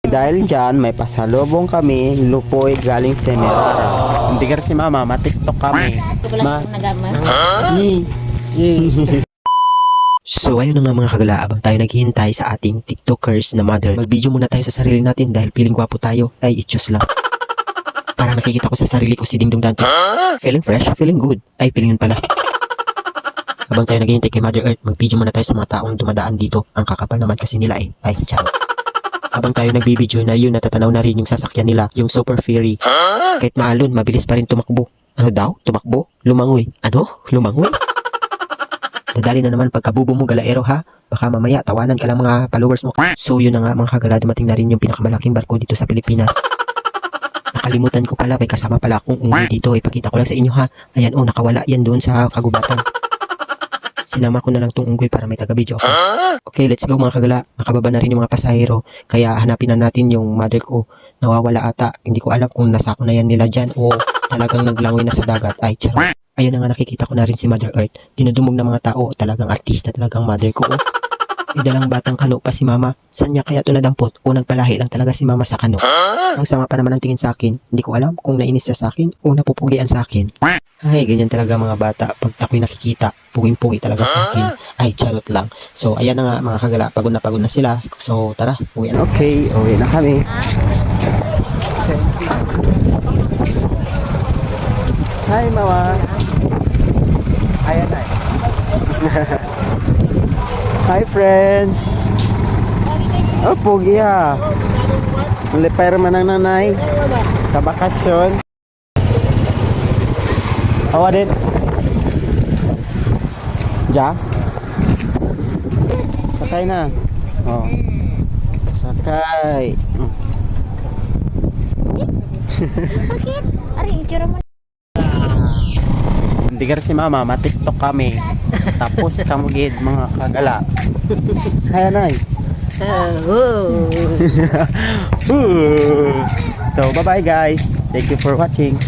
Dahil dyan, may pasalubong kami, lupoy galing Semerara. Hindi ka si mama, matiktok kami. Ma? So ayun na nga mga kagala, abang tayo naghihintay sa ating tiktokers na mother. Mag-video muna tayo sa sarili natin dahil feeling gwapo tayo. Ay, ityos lang. Parang nakikita ko sa sarili ko si Dingdong Dantes. Feeling fresh, feeling good. Ay, feeling yun pala. Habang tayo naghihintay kay Mother Earth, mag-video muna tayo sa mga taong dumadaan dito. Ang kakapal naman kasi nila eh. Ay, charot. Habang tayo nagbibideo na yun, natatanaw na rin yung sasakyan nila, yung Super Fairy. Kahit maalon, mabilis pa rin tumakbo. Ano daw? Tumakbo? Lumangoy. Ano? Lumangoy? Dadali na naman pagkabubo mo, galaero ha. Baka mamaya tawanan ka lang mga followers mo. So yun na nga mga kagala, dumating na rin yung pinakamalaking barko dito sa Pilipinas. Nakalimutan ko pala, may kasama pala akong unggoy dito. Ipakita ko lang sa inyo ha. Ayan nakawala yan doon sa kagubatan. Sinama ko na lang tong unggoy para may taga-video ako. Okay, let's go mga kagala. Nakababa na rin yung mga pasahero. Kaya hanapin na natin yung mother ko. Nawawala ata. Hindi ko alam kung nasako na yan nila dyan o talagang naglangoy na sa dagat. Ay, charot. Ayun na nga, nakikita ko na rin si Mother Earth. Dinudumog ng mga tao. Talagang artista talagang mother ko. May dalang batang kano pa si mama. Saan niya kaya ito nadampot? O nagpalahi lang talaga si mama sa kano. Ang sama pa naman ang tingin sa akin. Hindi ko alam kung nainis siya sa akin o napupugian sa akin. Ay, ganyan talaga mga bata. Pag ako'y nakikita, puging-pugi talaga sa akin. Ay, charot lang. So, ayan na nga mga kagala. Pagod na sila. So, tara. Uwi na. Okay, uwi na kami. Hi, mama. Ayan na. Hi, friends. Oh, pugi ha. Lipper man ang nanay. Sa bakasyon. Awa din. Ja? Sakay na. Oh. Sakay. Bakit? Ari, itsura mo. Hindi ka si mama, matiktok kami. Tapos kamugid mga kagala. Hi, anay. So, bye-bye guys. Thank you for watching.